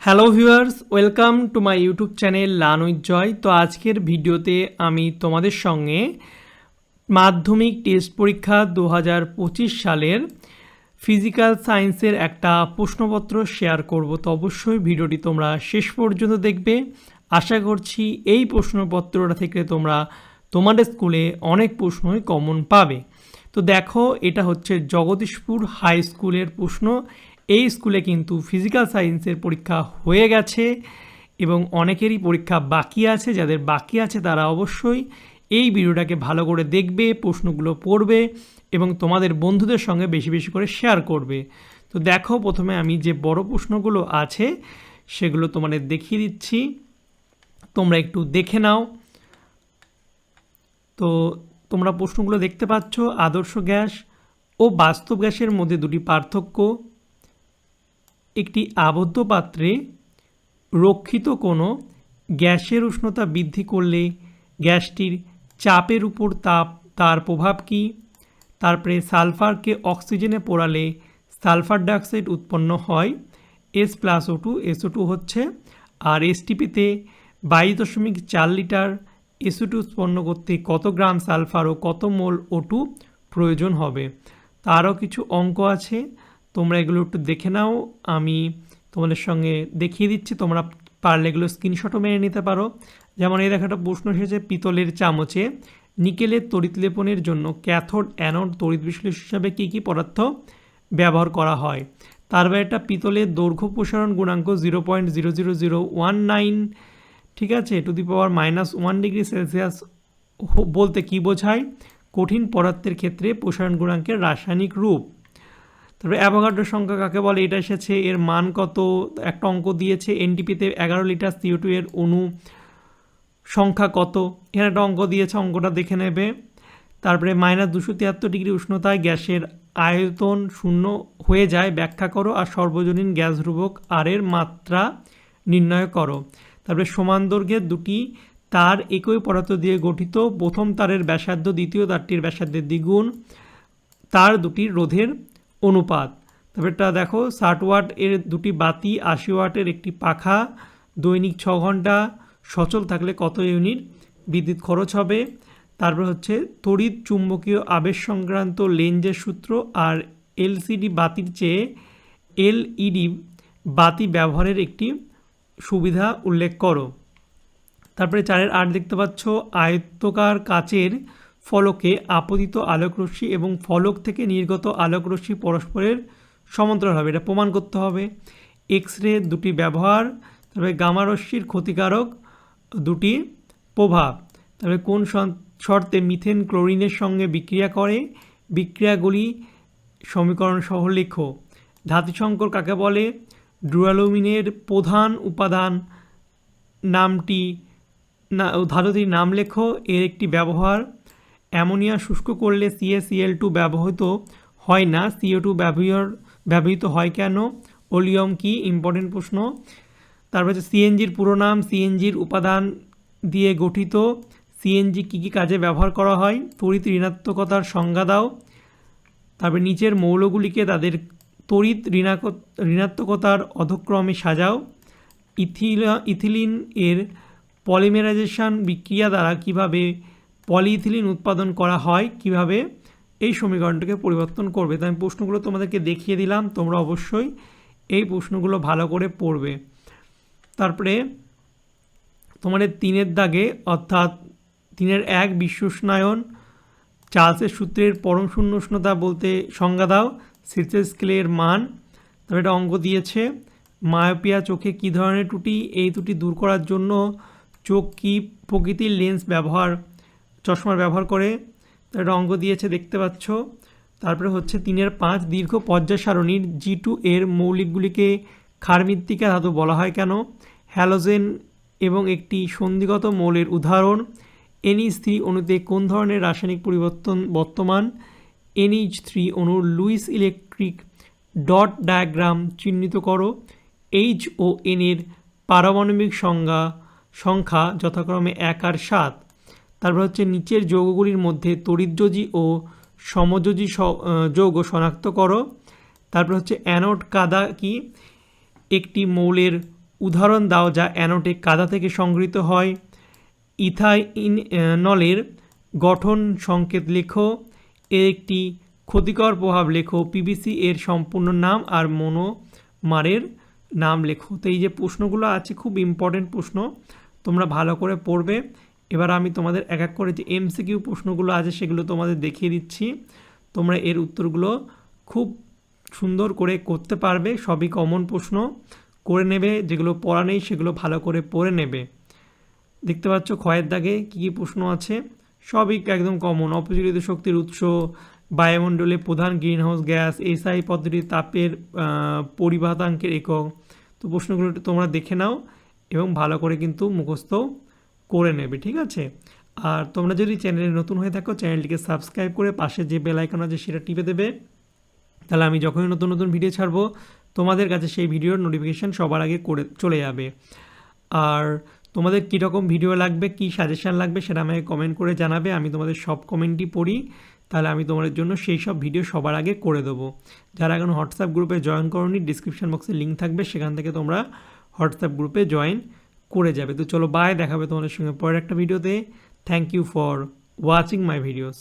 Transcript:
Hello viewers, welcome to my YouTube channel learn with Joy. তো আজকের ভিডিওতে আমি তোমাদের সঙ্গে মাধ্যমিক টেস্ট পরীক্ষা 2025 সালের ফিজিক্যাল সায়েন্সের একটা প্রশ্নপত্র শেয়ার করব। তো অবশ্যই ভিডিওটি তোমরা শেষ পর্যন্ত দেখবে। আশা করছি এই প্রশ্নপত্রটা থেকে তোমরা তোমাদের স্কুলে অনেক প্রশ্নই কমন পাবে। তো দেখো, এটা হচ্ছে জগদীশপুর হাই স্কুলের প্রশ্ন। এই স্কুলে কিন্তু ফিজিক্যাল সায়েন্সের পরীক্ষা হয়ে গেছে এবং অনেকেরই পরীক্ষা বাকি আছে। যাদের বাকি আছে তারা অবশ্যই এই ভিডিওটাকে ভালো করে দেখবে, প্রশ্নগুলো পড়বে এবং তোমাদের বন্ধুদের সঙ্গে বেশি বেশি করে শেয়ার করবে। তো দেখো, প্রথমে আমি যে বড় প্রশ্নগুলো আছে সেগুলো তোমাদের দেখিয়ে দিচ্ছি, তোমরা একটু দেখে নাও। তো তোমরা প্রশ্নগুলো দেখতে পাচ্ছ। আদর্শ গ্যাস ও বাস্তব গ্যাসের মধ্যে দুটি পার্থক্য। একটি আবদ্ধ পাত্রে রক্ষিত কোনো গ্যাসের উষ্ণতা বৃদ্ধি করলে গ্যাসটির চাপের উপর তার প্রভাব কী। তারপরে সালফারকে অক্সিজেনে পোড়ালে সালফার ডাইঅক্সাইড উৎপন্ন হয় S+O2, SO2 হচ্ছে। আর এসটিপিতে 22.4 লিটার SO2 উৎপন্ন করতে কত গ্রাম সালফার ও কত মোল O2 প্রয়োজন হবে। তারও কিছু অঙ্ক আছে, তোমরা এগুলো একটু দেখে নাও। আমি তোমাদের সঙ্গে দেখিয়ে দিচ্ছি, তোমরা পারলে এগুলো স্ক্রিনশটও মেরে নিতে পারো। যেমন এই দেখা একটা প্রশ্ন এসেছে, পিতলের চামচে নিকেলের তড়িৎ লেপনের জন্য ক্যাথোড অ্যানোড তড়িৎ বিশ্লেষক হিসাবে কী কী পদার্থ ব্যবহার করা হয়। তারপরে একটা পিতলের দৈর্ঘ্য প্রসারণ গুণাঙ্ক 0.00019, ঠিক আছে, to the power -1 degree Celsius বলতে কী বোঝায়। কঠিন পদার্থের ক্ষেত্রে প্রসারণ গুণাঙ্কের রাসায়নিক রূপ। তারপরে অ্যাভোগাড্রো সংখ্যা কাকে বলে, এটা এসেছে, এর মান কত, একটা অঙ্ক দিয়েছে। এনটিপিতে 11 লিটার CO2 এর অণু সংখ্যা কত, এখানে একটা অঙ্ক দিয়েছে, অঙ্কটা দেখে নেবে। তারপরে -273 ডিগ্রি উষ্ণতায় গ্যাসের আয়তন শূন্য হয়ে যায়, ব্যাখ্যা করো। আর সর্বজনীন গ্যাস ধ্রুবক আর এর মাত্রা নির্ণয় করো। তারপরে সমান দৈর্ঘ্যের দুটি তার একই পদার্থ দিয়ে গঠিত, প্রথম তারের ব্যাসার্ধ দ্বিতীয় তারটির ব্যাসার্ধের দ্বিগুণ, তার দুটির রোধের অনুপাত। তারপরেটা দেখো, 60 ওয়াট এর দুটি বাতি, 80 ওয়াটের একটি পাখা দৈনিক 6 ঘন্টা সচল থাকলে কত ইউনিট বিদ্যুৎ খরচ হবে। তারপর হচ্ছে তড়িৎ চুম্বকীয় আবেশ সংক্রান্ত লেন্জের সূত্র আর এলসিডি বাতির চেয়ে এলইডি বাতি ব্যবহারের একটি সুবিধা উল্লেখ করো। তারপরে 4-8 দেখতে পাচ্ছ, আয়তকার কাচের ফলকে আপতিত আলোকরশ্মি এবং ফলক থেকে নির্গত আলোকরশ্মি পরস্পরের সমান্তরাল হবে, এটা প্রমাণ করতে হবে। এক্স রে দুটি ব্যবহার, তারপরে গামা রশ্মির ক্ষতিকারক দুটি প্রভাব। তারপরে কোন শর্তে মিথেন ক্লোরিনের সঙ্গে বিক্রিয়া করে, বিক্রিয়াগুলি সমীকরণ সহ লেখো। ধাতুসংকর কাকে বলে, ডুরালুমিনের প্রধান উপাদান নামটি ধাতুটির নাম লেখো, এর একটি ব্যবহার। অ্যামোনিয়া শুষ্ক করলে CaCl2 ব্যবহৃত হয় না, CO2 ব্যবহৃত হয় কেন। ওলিয়াম কি, ইম্পর্টেন্ট প্রশ্ন। তারপর হচ্ছে সিএনজির পুরো নাম, সিএনজির উপাদান দিয়ে গঠিত, সিএনজি কী কী কাজে ব্যবহার করা হয়। তড়িৎ ঋণাত্মকতার সংজ্ঞা দাও। তারপর নিচের মৌলগুলিকে তাদের তড়িৎ ঋণাত্মকতার অধক্রমে সাজাও। ইথিলিন এর পলিমেরাইজেশন বিক্রিয়া দ্বারা কিভাবে পলিইথিলিন উৎপাদন করা হয়, কিভাবে এই সমীকরণটাকে পরিবর্তন করবে। তো আমি প্রশ্নগুলো তোমাদেরকে দেখিয়ে দিলাম, তোমরা অবশ্যই এই প্রশ্নগুলো ভালো করে পড়বে। তারপরে তোমাদের 3-এর দাগে অর্থাৎ 3-1 বিশ্ব উষ্ণায়ন, চার্লসের সূত্রের পরম শূন্য উষ্ণতা বলতে সংজ্ঞা দাও, সেলসিয়াস স্কেলের মান। তবে এটা অঙ্ক দিয়েছে, মায়োপিয়া চোখে কী ধরনের ত্রুটি, এই ত্রুটি দূর করার জন্য চোখ কী প্রকৃতির লেন্স চশমার ব্যবহার করে, এটা অঙ্ক দিয়েছে, দেখতে পাচ্ছ। তারপরে হচ্ছে 3-5 দীর্ঘ পর্যায় সারণীর G2 এর মৌলিকগুলিকে ক্ষারমৃত্তিকা ধাতু বলা হয় কেন। হ্যালোজেন এবং একটি সন্ধিগত মৌলের উদাহরণ। NH3 অণুতে কোন ধরনের রাসায়নিক পরিবর্তন বর্তমান। NH3 অণুর লুইস ইলেকট্রিক ডট ডায়াগ্রাম চিহ্নিত করো। H ও N এর পারমাণবিক সংখ্যা যথাক্রমে 1 আর 7। তারপর হচ্ছে নিচের যৌগগুলির মধ্যে তড়িৎযোজী ও সমযোজী যৌগ শনাক্ত করো। তারপর হচ্ছে অ্যানোড কাদা কি, একটি মৌলের উদাহরণ দাও যা অ্যানোটিক কাদা থেকে সংগৃহীত হয়। ইথাইনলের গঠন সংকেত লেখো। এর একটি ক্ষতিকর প্রভাব লেখো। পিভিসি এর সম্পূর্ণ নাম আর মনোমারের নাম লেখো। তো এই যে প্রশ্নগুলো আছে খুব ইম্পর্টেন্ট প্রশ্ন, তোমরা ভালো করে পড়বে। এবার আমি তোমাদের এক এক করে যে এমসিকিউ প্রশ্নগুলো আছে সেগুলো তোমাদের দেখিয়ে দিচ্ছি। তোমরা এর উত্তরগুলো খুব সুন্দর করে করতে পারবে। সবই কমন প্রশ্ন, করে নেবে। যেগুলো পড়া নেই সেগুলো ভালো করে পড়ে নেবে। দেখতে পাচ্ছ ক্ষয়ের দাগে কী কী প্রশ্ন আছে, সবই একদম কমন। অপরিচালিত শক্তির উৎস, বায়ুমণ্ডলে প্রধান গ্রিনহাউস গ্যাস, এসআই পদ্ধতির তাপের পরিবাহতাঙ্কের একক। তো প্রশ্নগুলো তোমরা দেখে নাও এবং ভালো করে কিন্তু মুখস্থ করে নেবে, ঠিক আছে। আর তোমরা যদি চ্যানেলে নতুন হয়ে থাকো চ্যানেলটিকে সাবস্ক্রাইব করে পাশে যে বেল আইকন আছে সেটা টিপে দেবে, তাহলে আমি যখনই নতুন নতুন ভিডিও ছাড়বো তোমাদের কাছে সেই ভিডিওর নোটিফিকেশান সবার আগে করে চলে যাবে। আর তোমাদের কীরকম ভিডিও লাগবে, কী সাজেশান লাগবে সেটা আমাকে কমেন্ট করে জানাবে। আমি তোমাদের সব কমেন্টই পড়ি, তাহলে আমি তোমাদের জন্য সেই সব ভিডিও সবার আগে করে দেবো। যারা এখন হোয়াটসঅ্যাপ গ্রুপে জয়েন করোনি, ডিসক্রিপশান বক্সে লিঙ্ক থাকবে, সেখান থেকে তোমরা হোয়াটসঅ্যাপ গ্রুপে জয়েন করে যাবে। তো চলো বাই, দেখাবে তোমাদের সঙ্গে পরের একটা ভিডিওতে। Thank you for watching my videos.